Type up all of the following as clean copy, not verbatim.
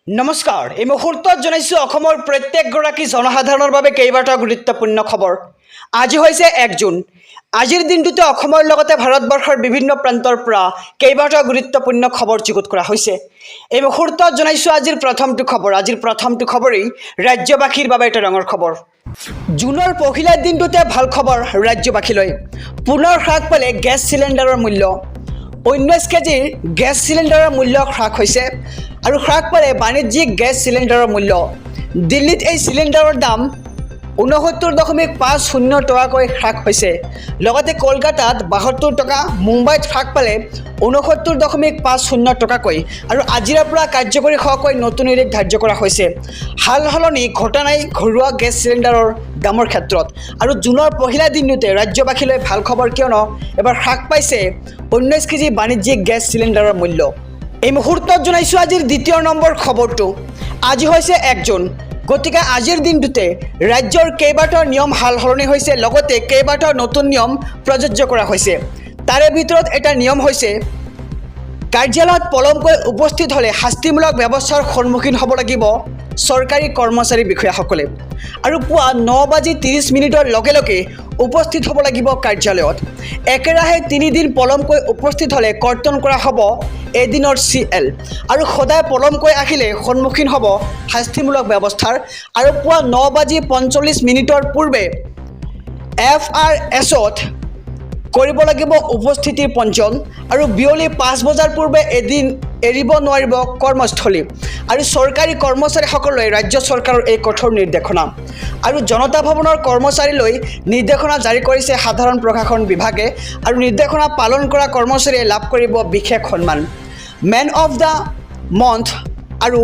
নমস্কাৰ এই মুহূৰ্তত জনাইছো অসমৰ প্ৰত্যেকগৰাকী জনসাধাৰণৰ বাবে কেইবাটাও গুৰুত্বপূৰ্ণ খবৰ। আজি হৈছে 1 জুন। আজিৰ দিনটোতে অসমৰ লগতে ভাৰতবৰ্ষৰ বিভিন্ন প্ৰান্তৰ পৰা কেইবাটাও গুৰুত্বপূৰ্ণ খবৰ যুগুত কৰা হৈছে। এই মুহূৰ্তত জনাইছো আজিৰ প্ৰথমটো খবৰেই ৰাজ্যবাসীৰ বাবে এটা ডাঙৰ খবৰ। জুনৰ পহিলা দিনটোতে ভাল খবৰ ৰাজ্যবাসীলৈ। পুনৰ হ্ৰাস পালে গেছ চিলিণ্ডাৰৰ মূল্য। 19 কেজিৰ গেছ চিলিণ্ডাৰৰ মূল্য হ্ৰাস হৈছে আৰু হ্ৰাস পালে বাণিজ্যিক গেছ চিলিণ্ডাৰৰ মূল্য। দিল্লীত এই চিলিণ্ডাৰৰ দাম 69.50 টকাকৈ হ্ৰাস হৈছে। লগতে কলকাতাত 72 টকা, মুম্বাইত হ্ৰাস পালে 69.50 টকাকৈ আৰু আজিৰ পৰা কাৰ্যকৰী হোৱাকৈ নতুন নিৰিখ ধাৰ্য কৰা হৈছে। হাল সলনি ঘটা নাই ঘৰুৱা গেছ চিলিণ্ডাৰৰ দামৰ ক্ষেত্ৰত। আৰু জুনৰ পহিলা দিনটোতে ৰাজ্যবাসীলৈ ভাল খবৰ, কিয়নো এবাৰ হ্ৰাস পাইছে 19 কেজি বাণিজ্যিক গেছ চিলিণ্ডাৰৰ মূল্য। এই মুহূৰ্তত জনাইছো আজিৰ দ্বিতীয় নম্বৰ খবৰটো। আজি হৈছে 1 জুন, গতিকে আজিৰ দিনটোতে ৰাজ্যৰ কেইবাটাও নিয়ম হাল সলনি হৈছে, লগতে কেইবাটাও নতুন নিয়ম প্ৰযোজ্য কৰা হৈছে। তাৰে ভিতৰত এটা নিয়ম হৈছে কাৰ্যালয়ত পলমকৈ উপস্থিত হ'লে শাস্তিমূলক ব্যৱস্থাৰ সন্মুখীন হ'ব লাগিব চৰকাৰী কৰ্মচাৰী বিষয়াসকলে। আৰু পুৱা 9:30 লগে লগে উপস্থিত হ'ব লাগিব কাৰ্যালয়ত। একেৰাহে 3 দিন পলমকৈ উপস্থিত হ'লে কৰ্তন কৰা হ'ব এদিনৰ CL আৰু সদায় পলমকৈ আহিলে সন্মুখীন হ'ব শাস্তিমূলক ব্যৱস্থাৰ। আৰু পুৱা 9:45 পূৰ্বে FRSত কৰিব লাগিব উপস্থিতিৰ পঞ্জীয়ন আৰু বিয়লি 5 বজাৰ পূৰ্বে এদিন এৰিব নোৱাৰিব কৰ্মস্থলী। আৰু চৰকাৰী কৰ্মচাৰীসকললৈ ৰাজ্য চৰকাৰৰ এই কঠোৰ নিৰ্দেশনা। আৰু জনতা ভৱনৰ কৰ্মচাৰীলৈ নিৰ্দেশনা জাৰি কৰিছে সাধাৰণ প্ৰশাসন বিভাগে আৰু নিৰ্দেশনা পালন কৰা কৰ্মচাৰীয়ে লাভ কৰিব বিশেষ সন্মান। মেন অফ দ্য মন্থ আৰু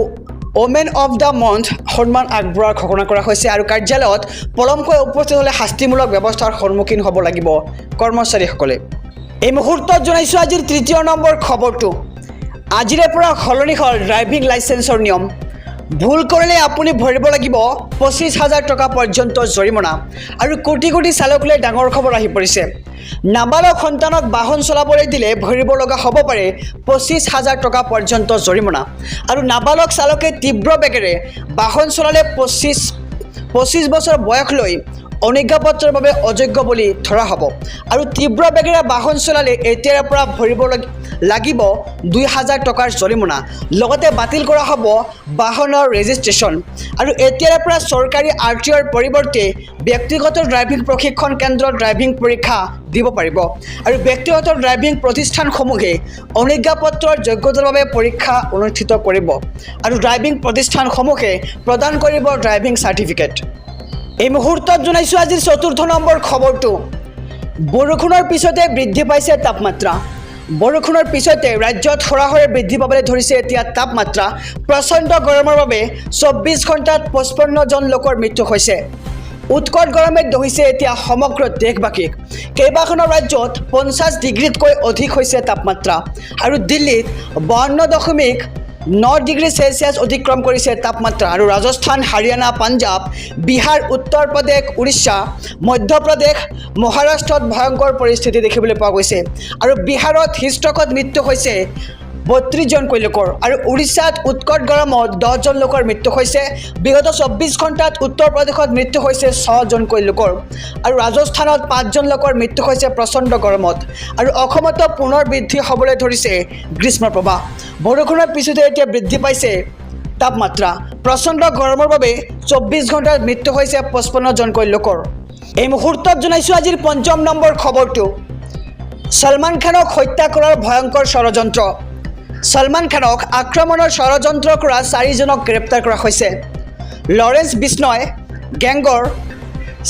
ওমেন অফ দ্য মন্থ সন্মান আগবঢ়োৱাৰ ঘোষণা কৰা হৈছে। আৰু কাৰ্যালয়ত পলমকৈ উপস্থিত হ'লে শাস্তিমূলক ব্যৱস্থাৰ সন্মুখীন হ'ব লাগিব কৰ্মচাৰীসকলে। এই মুহূৰ্তত জনাইছোঁ আজিৰ তৃতীয় নম্বৰ খবৰটো। আজিৰে পৰা সলনি হ'ল ড্ৰাইভিং লাইচেন্সৰ নিয়ম। ভুল কৰিলে আপুনি ভৰিব লাগিব 25,000 টকা পৰ্যন্ত জৰিমনা। আৰু কোটি কোটি চালকলৈ ডাঙৰ খবৰ আহি পৰিছে। নাবালক সন্তানক বাহন চলাবলৈ দিলে ভৰিব লগা হ'ব পাৰে 25,000 টকা পৰ্যন্ত জৰিমনা। আৰু নাবালক চালকে তীব্ৰ বেগেৰে বাহন চলালে 25 বছৰ বয়সলৈ অনুজ্ঞাপত্ৰৰ বাবে অযোগ্য বুলি ধৰা হ'ব। আৰু তীব্ৰ বেগেৰে বাহন চলালে এতিয়াৰ পৰা ভৰিব লাগিব 2,000 টকাৰ জৰিমনা। লগতে বাতিল কৰা হ'ব বাহনৰ ৰেজিষ্ট্ৰেশ্যন। আৰু এতিয়াৰ পৰা চৰকাৰী RTOৰ পৰিৱৰ্তে ব্যক্তিগত ড্ৰাইভিং প্ৰশিক্ষণ কেন্দ্ৰত ড্ৰাইভিং পৰীক্ষা দিব পাৰিব। আৰু ব্যক্তিগত ড্ৰাইভিং প্ৰতিষ্ঠানসমূহে অনুজ্ঞাপত্ৰৰ যোগ্যতাৰ বাবে পৰীক্ষা অনুষ্ঠিত কৰিব। আৰু ড্ৰাইভিং প্ৰতিষ্ঠানসমূহে প্ৰদান কৰিব ড্ৰাইভিং চাৰ্টিফিকেট। এই মুহূৰ্তত জনাইছোঁ আজিৰ চতুৰ্থ নম্বৰ খবৰটো। বৰষুণৰ পিছতে বৃদ্ধি পাইছে তাপমাত্ৰা। বৰষুণৰ পিছতে ৰাজ্যত সৰাসৰি বৃদ্ধি পাবলৈ ধৰিছে এতিয়া তাপমাত্ৰা। প্ৰচণ্ড গৰমৰ বাবে 24 ঘণ্টাত 55 জন লোকৰ মৃত্যু হৈছে। উৎকট গৰমে দহিছে এতিয়া সমগ্ৰ দেশবাসীক। কেইবাখনো ৰাজ্যত 50 ডিগ্ৰীতকৈ অধিক হৈছে তাপমাত্ৰা। আৰু দিল্লীত 52.9 ডিগ্ৰী চেলছিয়াছ অতিক্ৰম কৰিছে তাপমাত্ৰা। আৰু ৰাজস্থান, হাৰিয়ানা, পাঞ্জাৱ, বিহাৰ, উত্তৰ প্ৰদেশ, উৰিষ্যা, মধ্যপ্ৰদেশ, মহাৰাষ্ট্ৰত ভয়ংকৰ পৰিস্থিতি দেখিবলৈ পোৱা গৈছে। আৰু বিহাৰত হিটষ্ট্ৰ'কত মৃত্যু হৈছে 32 জনকৈ লোকৰ। আৰু উৰিষ্যাত উৎকট গৰমত 10 জন লোকৰ মৃত্যু হৈছে। বিগত 24 ঘণ্টাত উত্তৰ প্ৰদেশত মৃত্যু হৈছে 6 জনকৈ লোকৰ। আৰু ৰাজস্থানত 5 জন লোকৰ মৃত্যু হৈছে প্ৰচণ্ড গৰমত। আৰু অসমতো পুনৰ বৃদ্ধি হ'বলৈ ধৰিছে গ্ৰীষ্মপ্ৰবাহ। বৰষুণৰ পিছতে এতিয়া বৃদ্ধি পাইছে তাপমাত্ৰা। প্ৰচণ্ড গৰমৰ বাবে 24 ঘণ্টাত মৃত্যু হৈছে 55 জনকৈ লোকৰ। এই মুহূৰ্তত জনাইছোঁ আজিৰ 5ম নম্বৰ খবৰটো। ছলমান খানক হত্যা কৰাৰ ভয়ংকৰ ষড়যন্ত্ৰ। ছলমান খানক আক্ৰমণৰ ষড়যন্ত্ৰ কৰা 4 জনক গ্ৰেপ্তাৰ কৰা হৈছে। লৰেন্স বিষ্ণয় গেংগৰ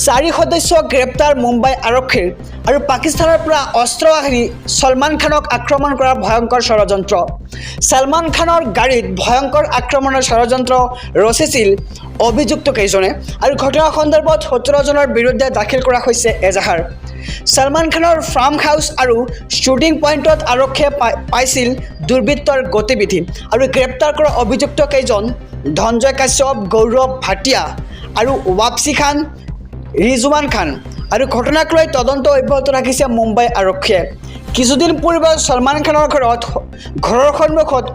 4 সদস্য গ্ৰেপ্তাৰ মুম্বাই আৰক্ষীৰ। আৰু পাকিস্তানৰ পৰা অস্ত্ৰ আহি ছলমান খানক আক্ৰমণ কৰাৰ ভয়ংকৰ ষড়যন্ত্ৰ। ছলমান খানৰ গাড়ীত ভয়ংকৰ আক্ৰমণৰ ষড়যন্ত্ৰ ৰচিছিল অভিযুক্ত কেইজনে। আৰু ঘটনাৰ সন্দৰ্ভত 17 জনৰ বিৰুদ্ধে দাখিল কৰা হৈছে এজাহাৰ। ছলমান খানৰ ফাৰ্ম হাউচ আৰু শ্বুটিং পইণ্টত আৰক্ষীয়ে পাইছিল দুৰ্বৃত্তৰ গতিবিধি। আৰু গ্ৰেপ্তাৰ কৰা অভিযুক্ত কেইজন ধনঞ্জয় কাশ্যপ, গৌৰৱ ভাটিয়া আৰু ৱাপচি খান, ৰিজৱান খান আৰু ঘটনাক লৈ তদন্ত অব্যাহত ৰাখিছে মুম্বাই আৰক্ষীয়ে। কিছুদিন পূৰ্বে সলমান খানৰ ঘৰৰ সন্মুখত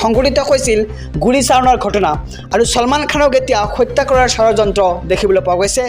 সংঘটিত হৈছিল গুলীচালনাৰ ঘটনা আৰু সলমান খানক এতিয়া হত্যা কৰাৰ ষড়যন্ত্ৰ দেখিবলৈ পোৱা গৈছে।